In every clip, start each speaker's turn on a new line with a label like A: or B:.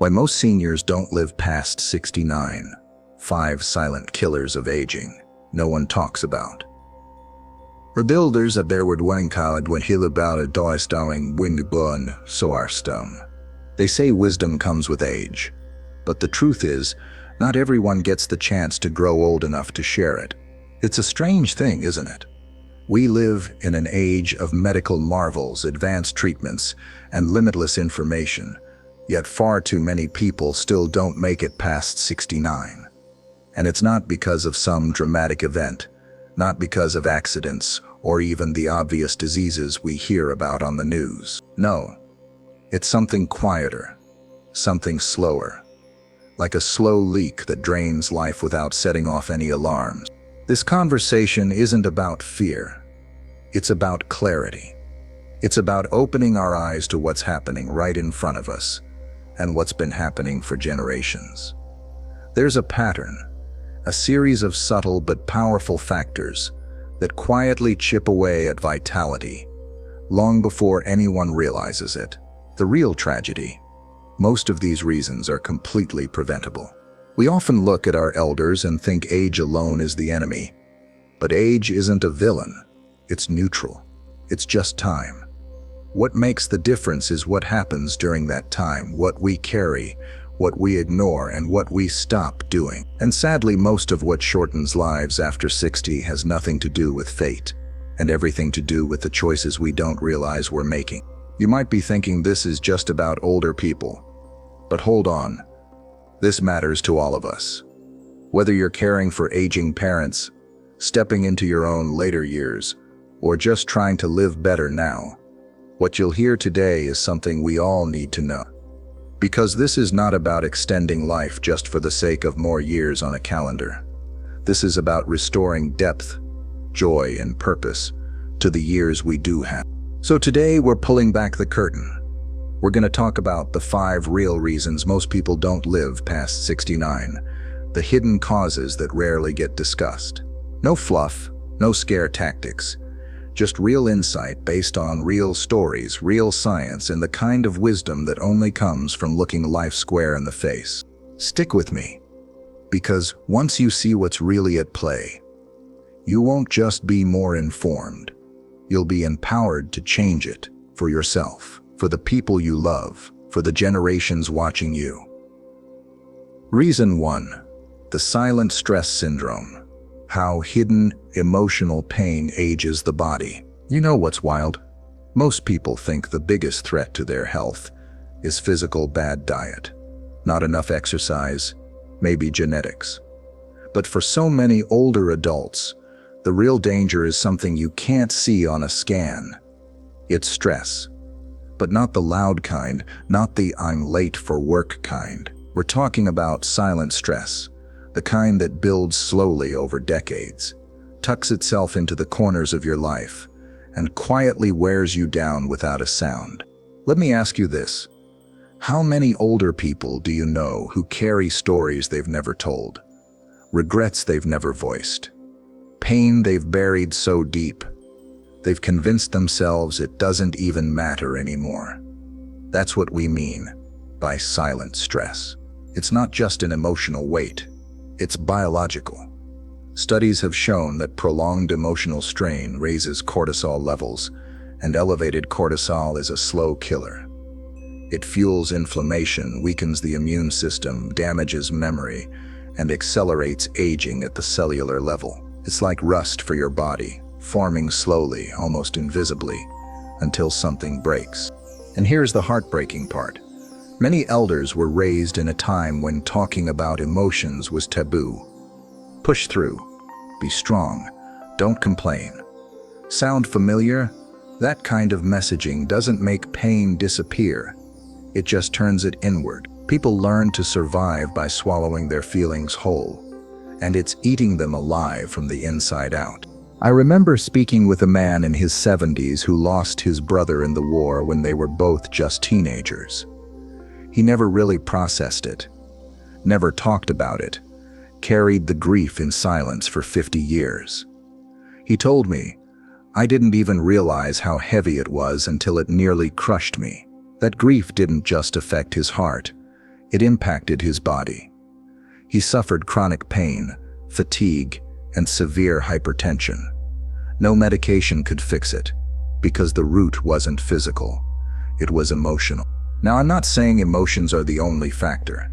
A: Why most seniors don't live past 69. 5 silent killers of aging no one talks about. Rebuilders er wordt wankeled when hillebouwde doorstowing windbun soarstum. They say wisdom comes with age, but the truth is, not everyone gets the chance to grow old enough to share it. It's a strange thing, isn't it? We live in an age of medical marvels, advanced treatments, and limitless information, yet far too many people still don't make it past 69. And it's not because of some dramatic event, not because of accidents or even the obvious diseases we hear about on the news. No, it's something quieter, something slower, like a slow leak that drains life without setting off any alarms. This conversation isn't about fear. It's about clarity. It's about opening our eyes to what's happening right in front of us and what's been happening for generations. There's a pattern, a series of subtle but powerful factors that quietly chip away at vitality long before anyone realizes it. The real tragedy: most of these reasons are completely preventable. We often look at our elders and think age alone is the enemy. But age isn't a villain. It's neutral. It's just time. What makes the difference is what happens during that time, what we carry, what we ignore, and what we stop doing. And sadly, most of what shortens lives after 60 has nothing to do with fate, and everything to do with the choices we don't realize we're making. You might be thinking this is just about older people. But hold on. This matters to all of us. Whether you're caring for aging parents, stepping into your own later years, or just trying to live better now, what you'll hear today is something we all need to know. Because this is not about extending life just for the sake of more years on a calendar. This is about restoring depth, joy, and purpose to the years we do have. So today we're pulling back the curtain. We're going to talk about the 5 real reasons most people don't live past 69, the hidden causes that rarely get discussed. No fluff, no scare tactics, just real insight based on real stories, real science, and the kind of wisdom that only comes from looking life square in the face. Stick with me, because once you see what's really at play, you won't just be more informed. You'll be empowered to change it for yourself, for the people you love, for the generations watching you. Reason 1. The silent stress syndrome. How hidden emotional pain ages the body. You know what's wild? Most people think the biggest threat to their health is physical bad diet, not enough exercise, maybe genetics. But for so many older adults, the real danger is something you can't see on a scan. It's stress. But not the loud kind, not the "I'm late for work" kind. We're talking about silent stress, the kind that builds slowly over decades, tucks itself into the corners of your life, and quietly wears you down without a sound. Let me ask you this. How many older people do you know who carry stories they've never told, regrets they've never voiced, pain they've buried so deep they've convinced themselves it doesn't even matter anymore? That's what we mean by silent stress. It's not just an emotional weight. It's biological. Studies have shown that prolonged emotional strain raises cortisol levels, and elevated cortisol is a slow killer. It fuels inflammation, weakens the immune system, damages memory, and accelerates aging at the cellular level. It's like rust for your body, forming slowly, almost invisibly, until something breaks. And here's the heartbreaking part. Many elders were raised in a time when talking about emotions was taboo. Push through. Be strong. Don't complain. Sound familiar? That kind of messaging doesn't make pain disappear. It just turns it inward. People learn to survive by swallowing their feelings whole, and it's eating them alive from the inside out. I remember speaking with a man in his 70s who lost his brother in the war when they were both just teenagers. He never really processed it, never talked about it, carried the grief in silence for 50 years. He told me, "I didn't even realize how heavy it was until it nearly crushed me." That grief didn't just affect his heart, It impacted his body. He suffered chronic pain, fatigue, and severe hypertension. No medication could fix it, because the root wasn't physical, it was emotional. Now, I'm not saying emotions are the only factor,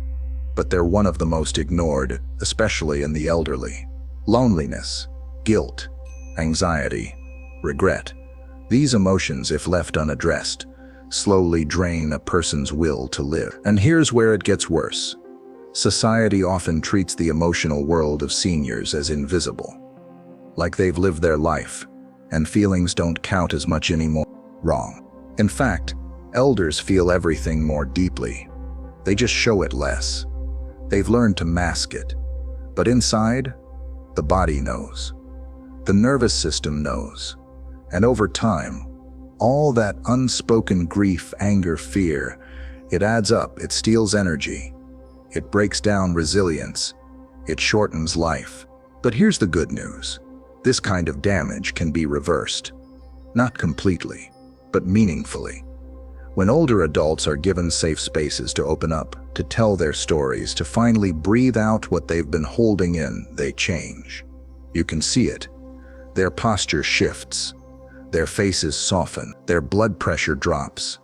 A: but they're one of the most ignored, especially in the elderly. Loneliness, guilt, anxiety, regret. These emotions, if left unaddressed, slowly drain a person's will to live. And here's where it gets worse. Society often treats the emotional world of seniors as invisible, like they've lived their life, and feelings don't count as much anymore. Wrong. In fact, elders feel everything more deeply. They just show it less. They've learned to mask it. But inside, the body knows. The nervous system knows. And over time, all that unspoken grief, anger, fear, it adds up, it steals energy. It breaks down resilience. It shortens life. But here's the good news. This kind of damage can be reversed. Not completely, but meaningfully. When older adults are given safe spaces to open up, to tell their stories, to finally breathe out what they've been holding in, they change. You can see it. Their posture shifts. Their faces soften. Their blood pressure drops.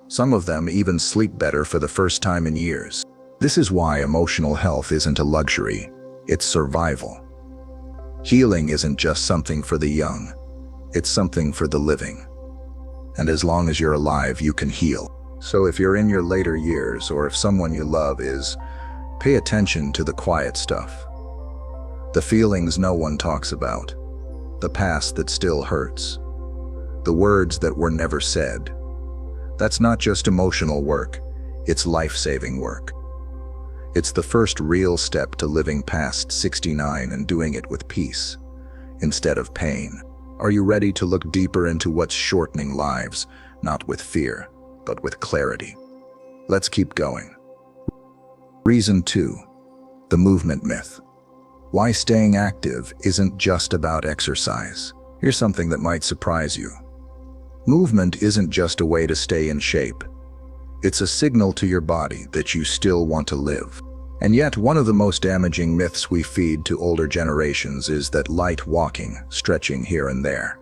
A: Some of them even sleep better for the first time in years. This is why emotional health isn't a luxury, it's survival. Healing isn't just something for the young, it's something for the living. And as long as you're alive, you can heal. So if you're in your later years, or if someone you love is, pay attention to the quiet stuff. The feelings no one talks about. The past that still hurts. The words that were never said. That's not just emotional work, it's life-saving work. It's the first real step to living past 69 and doing it with peace, instead of pain. Are you ready to look deeper into what's shortening lives, not with fear, but with clarity? Let's keep going. Reason 2. The movement myth. Why staying active isn't just about exercise. Here's something that might surprise you. Movement isn't just a way to stay in shape. It's a signal to your body that you still want to live. And yet, one of the most damaging myths we feed to older generations is that light walking, stretching here and there,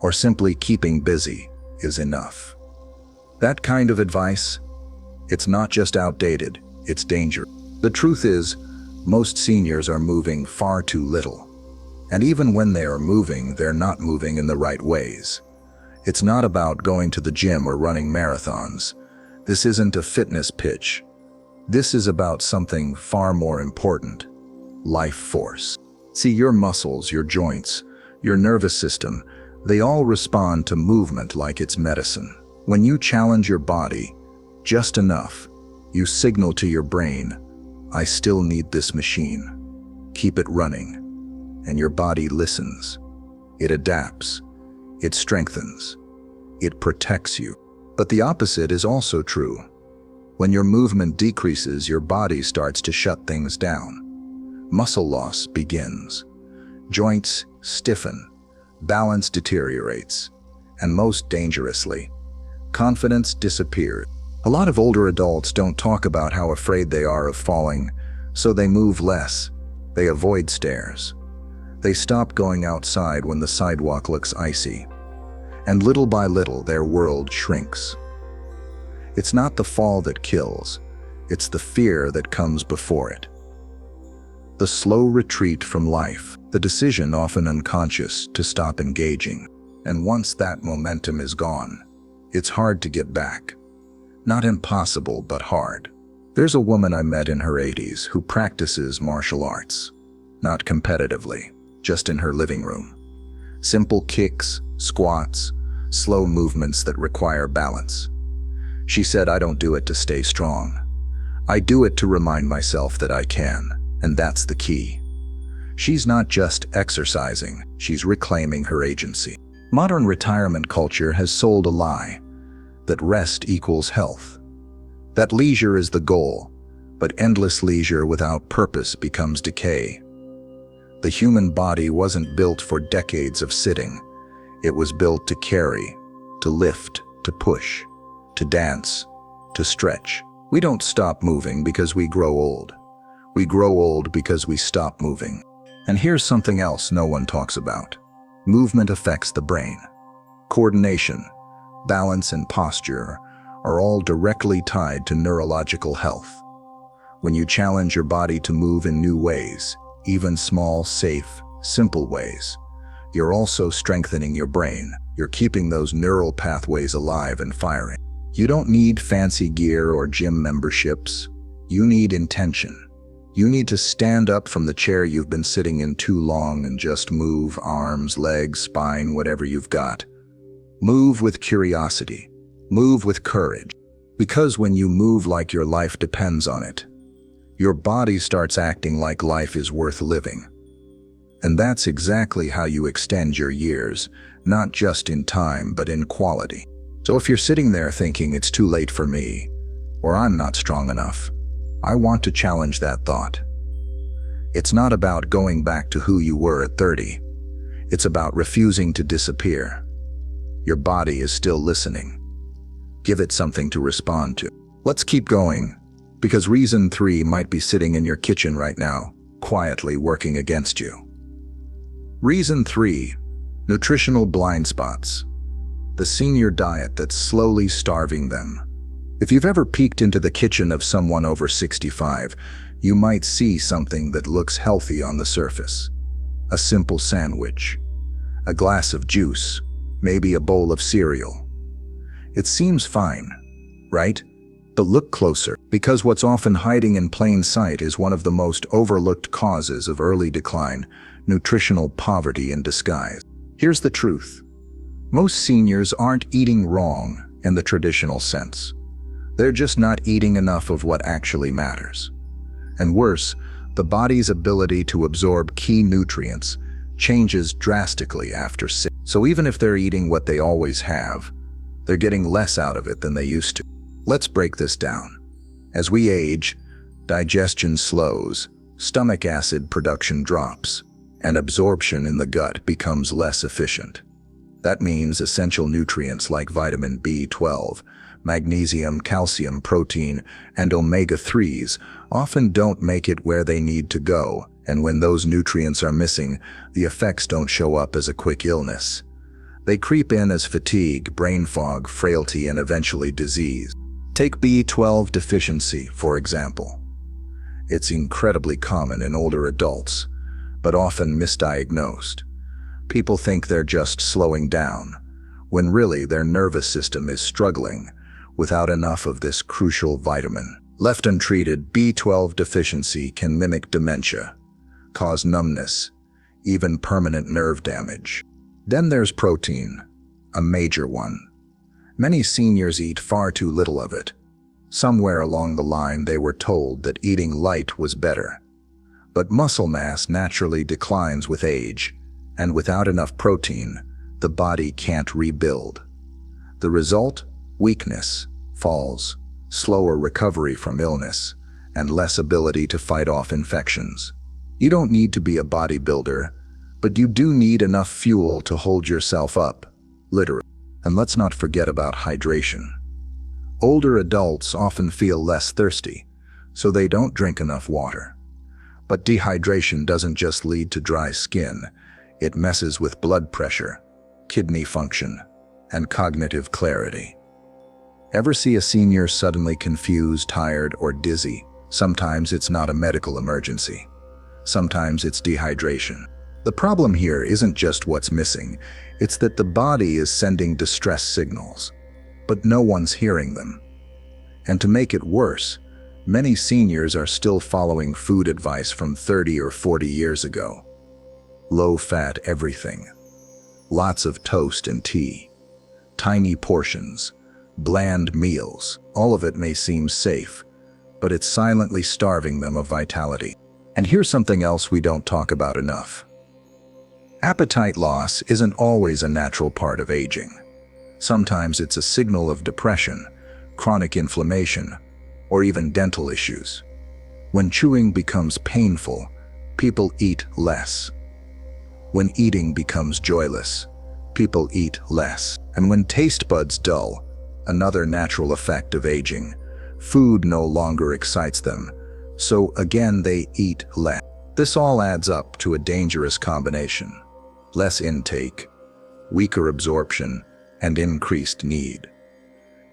A: or simply keeping busy is enough. That kind of advice, it's not just outdated, it's dangerous. The truth is, most seniors are moving far too little. And even when they are moving, they're not moving in the right ways. It's not about going to the gym or running marathons. This isn't a fitness pitch. This is about something far more important: life force. See, your muscles, your joints, your nervous system, they all respond to movement like it's medicine. When you challenge your body just enough, you signal to your brain, I still need this machine. Keep it running. And your body listens. It adapts. It strengthens. It protects you. But the opposite is also true. When your movement decreases, your body starts to shut things down. Muscle loss begins. Joints stiffen. Balance deteriorates. And most dangerously, confidence disappears. A lot of older adults don't talk about how afraid they are of falling, so they move less. They avoid stairs. They stop going outside when the sidewalk looks icy. And little by little, their world shrinks. It's not the fall that kills, it's the fear that comes before it. The slow retreat from life, the decision, often unconscious, to stop engaging. And once that momentum is gone, it's hard to get back. Not impossible, but hard. There's a woman I met in her 80s who practices martial arts. Not competitively, just in her living room. Simple kicks, squats, slow movements that require balance. She said, I don't do it to stay strong. I do it to remind myself that I can, and that's the key. She's not just exercising, she's reclaiming her agency. Modern retirement culture has sold a lie, that rest equals health. That leisure is the goal, but endless leisure without purpose becomes decay. The human body wasn't built for decades of sitting. It was built to carry, to lift, to push, to dance, to stretch. We don't stop moving because we grow old. We grow old because we stop moving. And here's something else no one talks about. Movement affects the brain. Coordination, balance, and posture are all directly tied to neurological health. When you challenge your body to move in new ways, even small, safe, simple ways, you're also strengthening your brain. You're keeping those neural pathways alive and firing. You don't need fancy gear or gym memberships. You need intention. You need to stand up from the chair you've been sitting in too long and just move arms, legs, spine, whatever you've got. Move with curiosity. Move with courage. Because when you move like your life depends on it, your body starts acting like life is worth living. And that's exactly how you extend your years, not just in time, but in quality. So if you're sitting there thinking it's too late for me, or I'm not strong enough, I want to challenge that thought. It's not about going back to who you were at 30. It's about refusing to disappear. Your body is still listening. Give it something to respond to. Let's keep going, because reason 3 might be sitting in your kitchen right now, quietly working against you. Reason 3, nutritional blind spots. The senior diet that's slowly starving them. If you've ever peeked into the kitchen of someone over 65, you might see something that looks healthy on the surface. A simple sandwich, a glass of juice, maybe a bowl of cereal. It seems fine, right? But look closer, because what's often hiding in plain sight is one of the most overlooked causes of early decline: nutritional poverty in disguise. Here's the truth. Most seniors aren't eating wrong in the traditional sense. They're just not eating enough of what actually matters. And worse, the body's ability to absorb key nutrients changes drastically after 60. So even if they're eating what they always have, they're getting less out of it than they used to. Let's break this down. As we age, digestion slows, stomach acid production drops, and absorption in the gut becomes less efficient. That means essential nutrients like vitamin B12, magnesium, calcium, protein, and omega-3s often don't make it where they need to go, and when those nutrients are missing, the effects don't show up as a quick illness. They creep in as fatigue, brain fog, frailty, and eventually disease. Take B12 deficiency, for example. It's incredibly common in older adults, but often misdiagnosed. People think they're just slowing down, when really their nervous system is struggling without enough of this crucial vitamin. Left untreated, B12 deficiency can mimic dementia, cause numbness, even permanent nerve damage. Then there's protein, a major one. Many seniors eat far too little of it. Somewhere along the line they were told that eating light was better. But muscle mass naturally declines with age, and without enough protein, the body can't rebuild. The result? Weakness, falls, slower recovery from illness, and less ability to fight off infections. You don't need to be a bodybuilder, but you do need enough fuel to hold yourself up, literally. And let's not forget about hydration. Older adults often feel less thirsty, so they don't drink enough water. But dehydration doesn't just lead to dry skin, it messes with blood pressure, kidney function, and cognitive clarity. Ever see a senior suddenly confused, tired, or dizzy? Sometimes it's not a medical emergency. Sometimes it's dehydration. The problem here isn't just what's missing, it's that the body is sending distress signals, but no one's hearing them. And to make it worse, many seniors are still following food advice from 30 or 40 years ago. Low-fat everything, lots of toast and tea, tiny portions, bland meals. All of it may seem safe, but it's silently starving them of vitality. And here's something else we don't talk about enough. Appetite loss isn't always a natural part of aging. Sometimes it's a signal of depression, chronic inflammation, or even dental issues. When chewing becomes painful, people eat less. When eating becomes joyless, people eat less. And when taste buds dull, another natural effect of aging, Food no longer excites them, so again they eat less. This all adds up to a dangerous combination: less intake, weaker absorption, and increased need.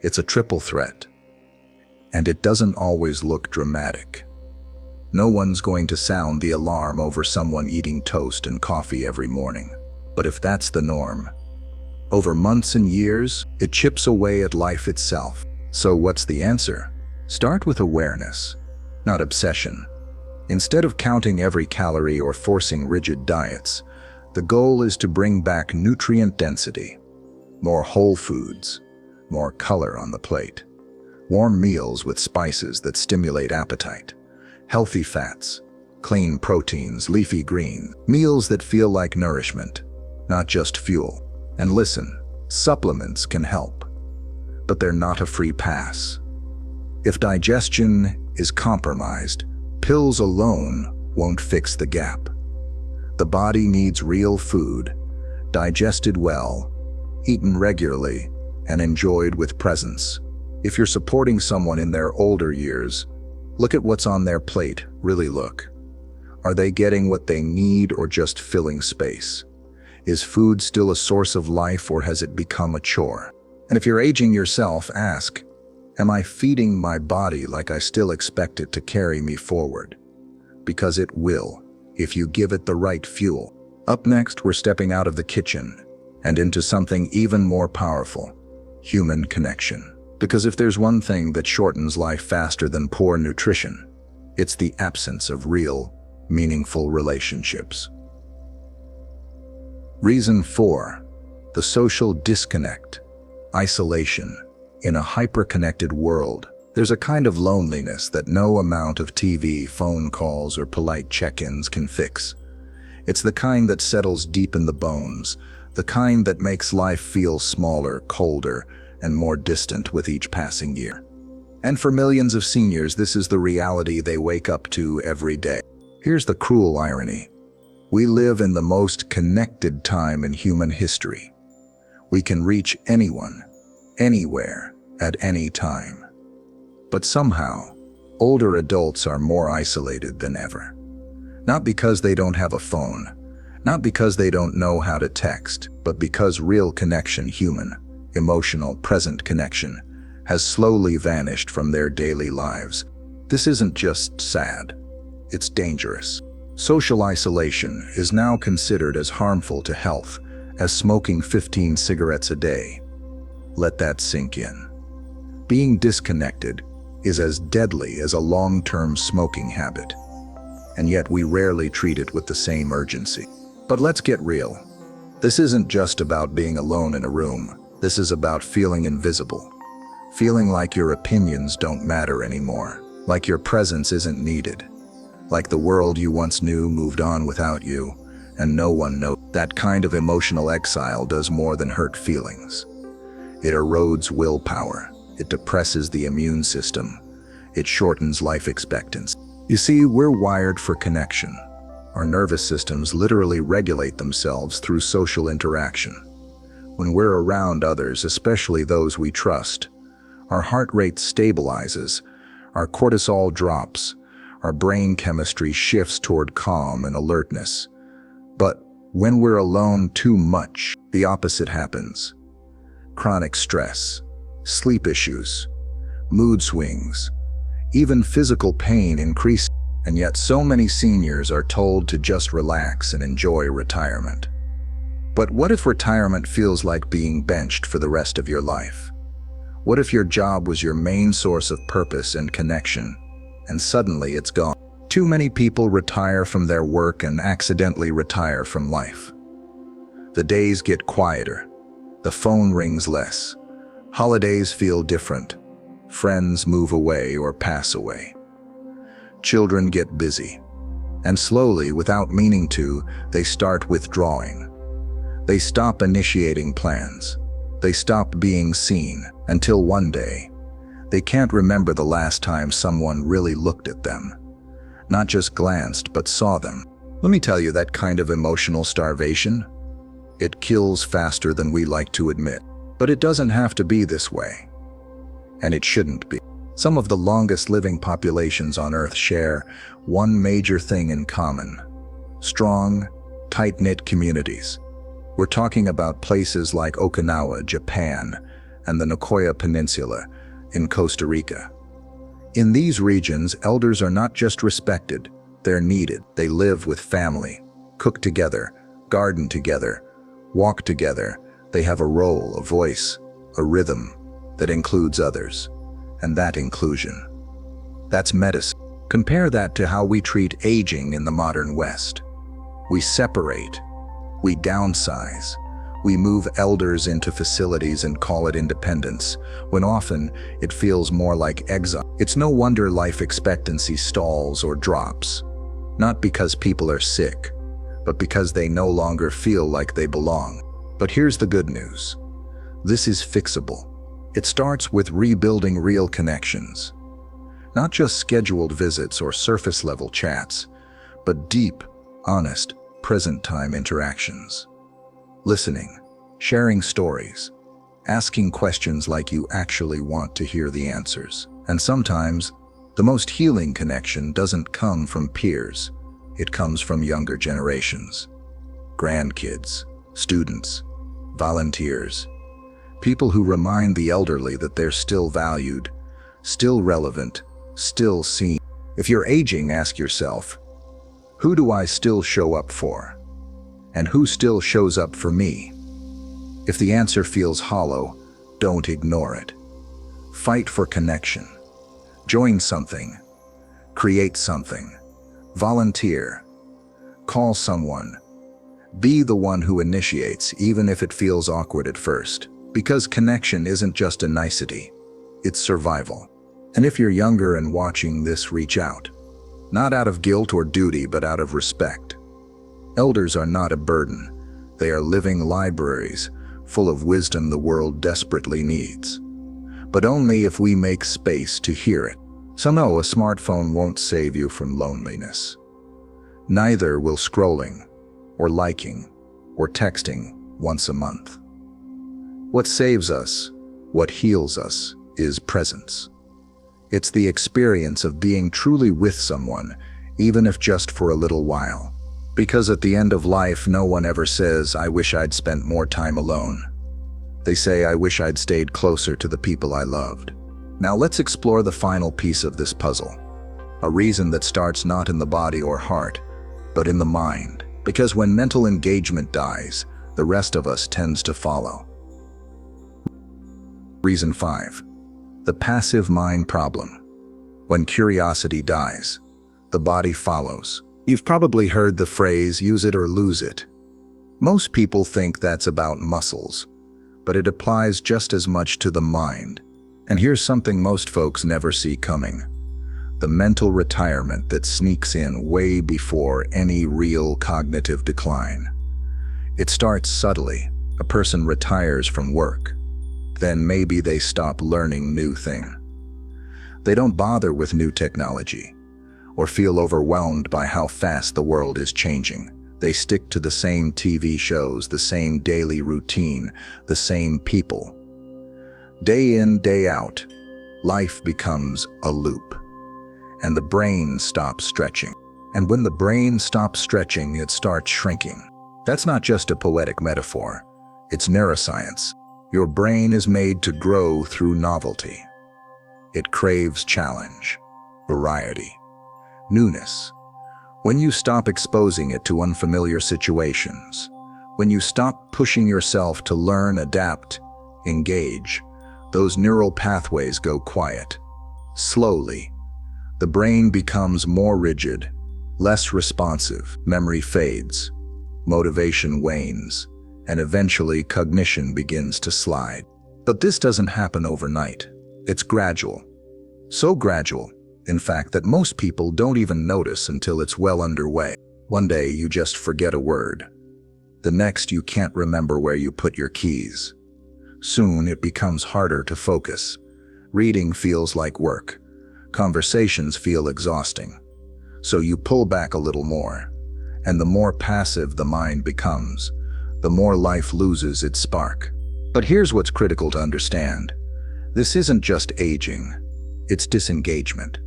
A: It's a triple threat, and it doesn't always look dramatic. No one's going to sound the alarm over someone eating toast and coffee every morning. But if that's the norm, over months and years, it chips away at life itself. So what's the answer? Start with awareness, not obsession. Instead of counting every calorie or forcing rigid diets, the goal is to bring back nutrient density, more whole foods, more color on the plate, warm meals with spices that stimulate appetite, healthy fats, clean proteins, leafy greens, meals that feel like nourishment, not just fuel. And listen, supplements can help, but they're not a free pass. If digestion is compromised, pills alone won't fix the gap. The body needs real food, digested well, eaten regularly, and enjoyed with presence. If you're supporting someone in their older years, look at what's on their plate. Really look. Are they getting what they need or just filling space? Is food still a source of life, or has it become a chore? And if you're aging yourself, ask, am I feeding my body like I still expect it to carry me forward? Because it will, if you give it the right fuel. Up next, we're stepping out of the kitchen and into something even more powerful: human connection. Because if there's one thing that shortens life faster than poor nutrition, it's the absence of real, meaningful relationships. Reason 4, the social disconnect, isolation. In a hyper-connected world, there's a kind of loneliness that no amount of TV, phone calls, or polite check-ins can fix. It's the kind that settles deep in the bones, the kind that makes life feel smaller, colder, and more distant with each passing year. And for millions of seniors, this is the reality they wake up to every day. Here's the cruel irony. We live in the most connected time in human history. We can reach anyone, anywhere, at any time. But somehow, older adults are more isolated than ever. Not because they don't have a phone, not because they don't know how to text, but because real connection, human, emotional, present connection, has slowly vanished from their daily lives. This isn't just sad, it's dangerous. Social isolation is now considered as harmful to health as smoking 15 cigarettes a day. Let that sink in. Being disconnected is as deadly as a long-term smoking habit, and yet we rarely treat it with the same urgency. But let's get real. This isn't just about being alone in a room. This is about feeling invisible, feeling like your opinions don't matter anymore, like your presence isn't needed, like the world you once knew moved on without you, and no one knows. That kind of emotional exile does more than hurt feelings. It erodes willpower. It depresses the immune system. It shortens life expectancy. You see, we're wired for connection. Our nervous systems literally regulate themselves through social interaction. When we're around others, especially those we trust, our heart rate stabilizes, our cortisol drops, our brain chemistry shifts toward calm and alertness. But when we're alone too much, the opposite happens. Chronic stress, sleep issues, mood swings, even physical pain increase. And yet so many seniors are told to just relax and enjoy retirement. But what if retirement feels like being benched for the rest of your life? What if your job was your main source of purpose and connection, and suddenly it's gone? Too many people retire from their work and accidentally retire from life. The days get quieter. The phone rings less. Holidays feel different. Friends move away or pass away. Children get busy. And slowly, without meaning to, they start withdrawing. They stop initiating plans. They stop being seen, until one day, they can't remember the last time someone really looked at them. Not just glanced, but saw them. Let me tell you, that kind of emotional starvation, it kills faster than we like to admit. But it doesn't have to be this way. And it shouldn't be. Some of the longest living populations on Earth share one major thing in common: strong, tight-knit communities. We're talking about places like Okinawa, Japan, and the Nicoya Peninsula in Costa Rica. In these regions, elders are not just respected, they're needed. They live with family, cook together, garden together, walk together. They have a role, a voice, a rhythm that includes others. And that inclusion, that's medicine. Compare that to how we treat aging in the modern West. We separate, we downsize, we move elders into facilities and call it independence, when often it feels more like exile. It's no wonder life expectancy stalls or drops, not because people are sick, but because they no longer feel like they belong. But here's the good news. This is fixable. It starts with rebuilding real connections. Not just scheduled visits or surface-level chats, but deep, honest, present-time interactions. Listening, sharing stories, asking questions like you actually want to hear the answers. And sometimes, the most healing connection doesn't come from peers. It comes from younger generations. Grandkids, students, volunteers, people who remind the elderly that they're still valued, still relevant, still seen. If you're aging, ask yourself, who do I still show up for? And who still shows up for me? If the answer feels hollow, don't ignore it. Fight for connection. Join something. Create something. Volunteer. Call someone. Be the one who initiates, even if it feels awkward at first. Because connection isn't just a nicety, it's survival. And if you're younger and watching this, reach out. Not out of guilt or duty, but out of respect. Elders are not a burden. They are living libraries, full of wisdom the world desperately needs. But only if we make space to hear it. So no, a smartphone won't save you from loneliness. Neither will scrolling, or liking, or texting once a month. What saves us, what heals us, is presence. It's the experience of being truly with someone, even if just for a little while. Because at the end of life, no one ever says, I wish I'd spent more time alone. They say, I wish I'd stayed closer to the people I loved. Now let's explore the final piece of this puzzle. A reason that starts not in the body or heart, but in the mind. Because when mental engagement dies, the rest of us tends to follow. Reason 5. The passive mind problem. When curiosity dies, the body follows. You've probably heard the phrase, use it or lose it. Most people think that's about muscles, but it applies just as much to the mind. And here's something most folks never see coming. The mental retirement that sneaks in way before any real cognitive decline. It starts subtly. A person retires from work. Then maybe they stop learning new things. They don't bother with new technology or feel overwhelmed by how fast the world is changing. They stick to the same TV shows, the same daily routine, the same people. Day in, day out, life becomes a loop, and the brain stops stretching. And when the brain stops stretching, it starts shrinking. That's not just a poetic metaphor, it's neuroscience. Your brain is made to grow through novelty. It craves challenge, variety, newness. When you stop exposing it to unfamiliar situations, when you stop pushing yourself to learn, adapt, engage, those neural pathways go quiet. Slowly, the brain becomes more rigid, less responsive, memory fades, motivation wanes, and eventually cognition begins to slide. But this doesn't happen overnight. It's gradual. So gradual, in fact, that most people don't even notice until it's well underway. One day you just forget a word. The next you can't remember where you put your keys. Soon it becomes harder to focus. Reading feels like work. Conversations feel exhausting. So you pull back a little more. And the more passive the mind becomes, the more life loses its spark. But here's what's critical to understand. This isn't just aging. It's disengagement.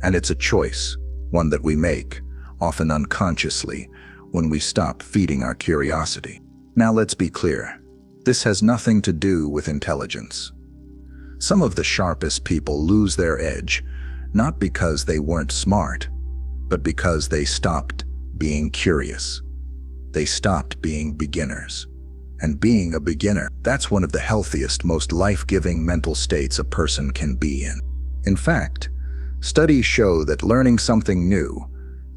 A: And it's a choice, one that we make, often unconsciously, when we stop feeding our curiosity. Now let's be clear. This has nothing to do with intelligence. Some of the sharpest people lose their edge, not because they weren't smart, but because they stopped being curious. They stopped being beginners. And being a beginner, that's one of the healthiest, most life-giving mental states a person can be in. In fact, studies show that learning something new,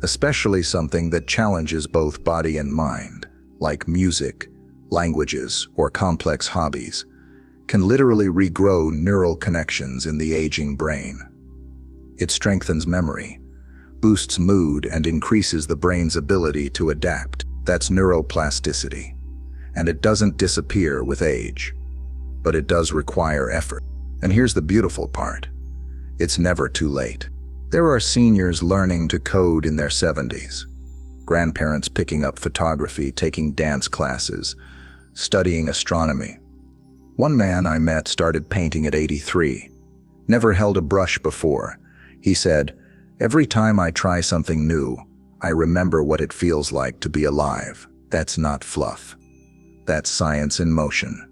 A: especially something that challenges both body and mind, like music, languages, or complex hobbies, can literally regrow neural connections in the aging brain. It strengthens memory, boosts mood, and increases the brain's ability to adapt. That's neuroplasticity. And it doesn't disappear with age, but it does require effort. And here's the beautiful part. It's never too late. There are seniors learning to code in their 70s, grandparents picking up photography, taking dance classes, studying astronomy. One man I met started painting at 83. Never held a brush before. He said, "Every time I try something new, I remember what it feels like to be alive." That's not fluff. That's science in motion.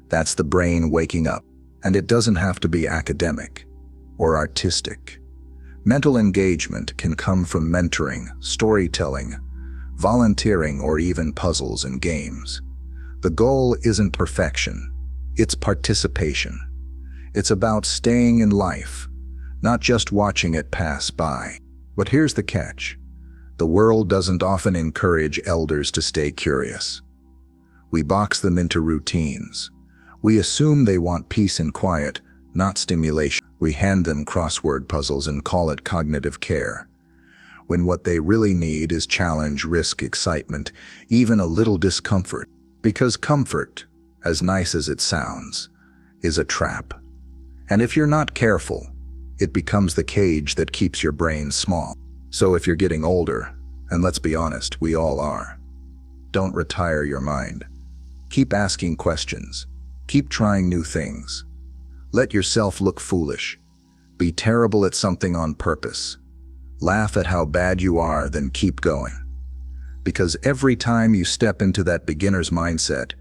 A: That's the brain waking up. And it doesn't have to be academic or artistic. Mental engagement can come from mentoring, storytelling, volunteering, or even puzzles and games. The goal isn't perfection. It's participation. It's about staying in life, not just watching it pass by. But here's the catch. The world doesn't often encourage elders to stay curious. We box them into routines. We assume they want peace and quiet, not stimulation. We hand them crossword puzzles and call it cognitive care, when what they really need is challenge, risk, excitement, even a little discomfort. Because comfort, as nice as it sounds, is a trap. And if you're not careful, it becomes the cage that keeps your brain small. So if you're getting older, and let's be honest, we all are, don't retire your mind. Keep asking questions. Keep trying new things. Let yourself look foolish. Be terrible at something on purpose. Laugh at how bad you are, then keep going. Because every time you step into that beginner's mindset,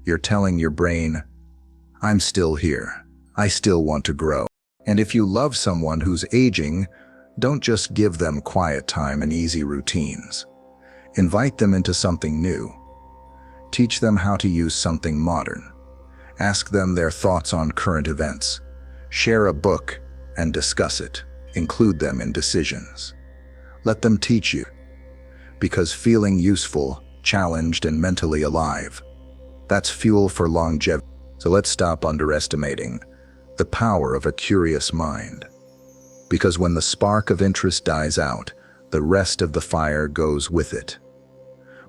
A: you're telling your brain, "I'm still here. I still want to grow." And if you love someone who's aging, don't just give them quiet time and easy routines. Invite them into something new. Teach them how to use something modern. Ask them their thoughts on current events. Share a book and discuss it. Include them in decisions. Let them teach you. Because feeling useful, challenged, and mentally alive, that's fuel for longevity. So let's stop underestimating the power of a curious mind. Because when the spark of interest dies out, the rest of the fire goes with it.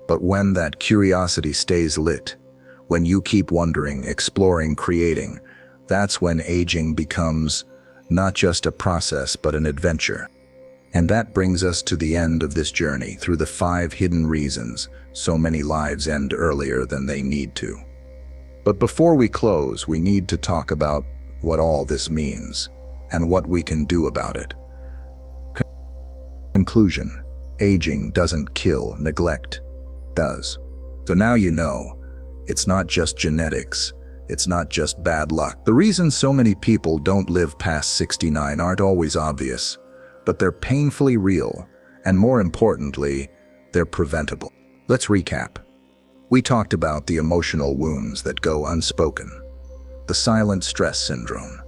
A: But when that curiosity stays lit, when you keep wondering, exploring, creating, that's when aging becomes not just a process but an adventure. And that brings us to the end of this journey through the 5 hidden reasons so many lives end earlier than they need to. But before we close, we need to talk about what all this means and what we can do about it. Conclusion: aging doesn't kill, neglect does. So now you know, it's not just genetics, it's not just bad luck. The reasons so many people don't live past 69 aren't always obvious, but they're painfully real, and more importantly, they're preventable. Let's recap. We talked about the emotional wounds that go unspoken, the silent stress syndrome.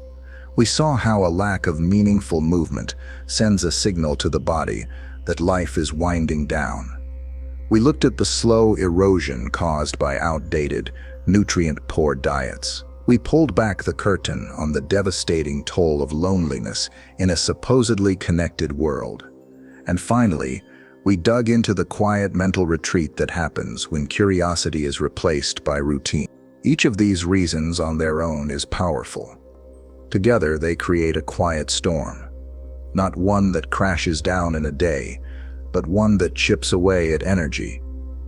A: We saw how a lack of meaningful movement sends a signal to the body that life is winding down. We looked at the slow erosion caused by outdated, nutrient-poor diets. We pulled back the curtain on the devastating toll of loneliness in a supposedly connected world. And finally, we dug into the quiet mental retreat that happens when curiosity is replaced by routine. Each of these reasons on their own is powerful. Together, they create a quiet storm. Not one that crashes down in a day, but one that chips away at energy,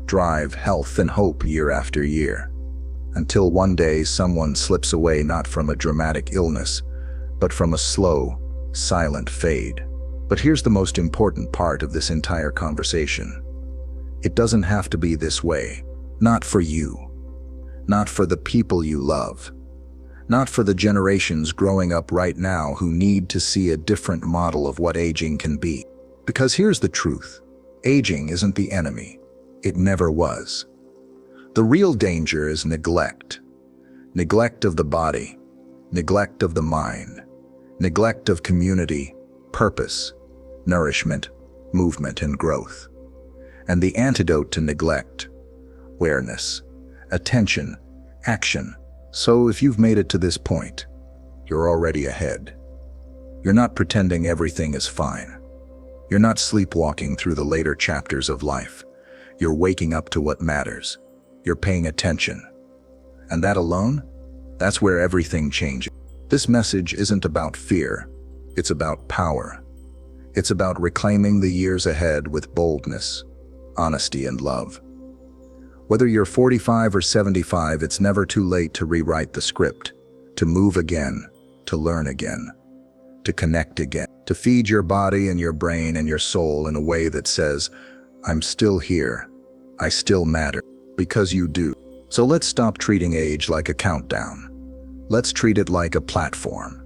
A: drive, health, and hope year after year. Until one day someone slips away not from a dramatic illness, but from a slow, silent fade. But here's the most important part of this entire conversation. It doesn't have to be this way. Not for you. Not for the people you love. Not for the generations growing up right now who need to see a different model of what aging can be. Because here's the truth. Aging isn't the enemy. It never was. The real danger is neglect. Neglect of the body. Neglect of the mind. Neglect of community, purpose, nourishment, movement, and growth. And the antidote to neglect: awareness, attention, action. So if you've made it to this point, you're already ahead. You're not pretending everything is fine. You're not sleepwalking through the later chapters of life. You're waking up to what matters. You're paying attention. And that alone, that's where everything changes. This message isn't about fear. It's about power. It's about reclaiming the years ahead with boldness, honesty, and love. Whether you're 45 or 75, it's never too late to rewrite the script, to move again, to learn again, to connect again, to feed your body and your brain and your soul in a way that says, I'm still here, I still matter, because you do. So let's stop treating age like a countdown. Let's treat it like a platform,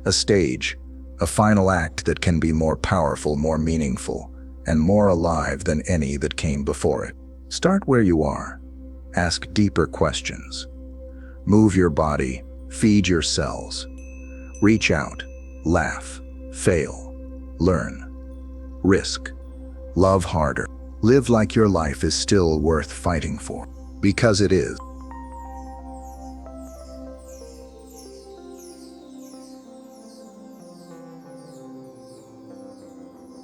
A: a stage, a final act that can be more powerful, more meaningful, and more alive than any that came before it. Start where you are. Ask deeper questions. Move your body, feed your cells. Reach out, laugh, fail, learn, risk, love harder. Live like your life is still worth fighting for, because it is.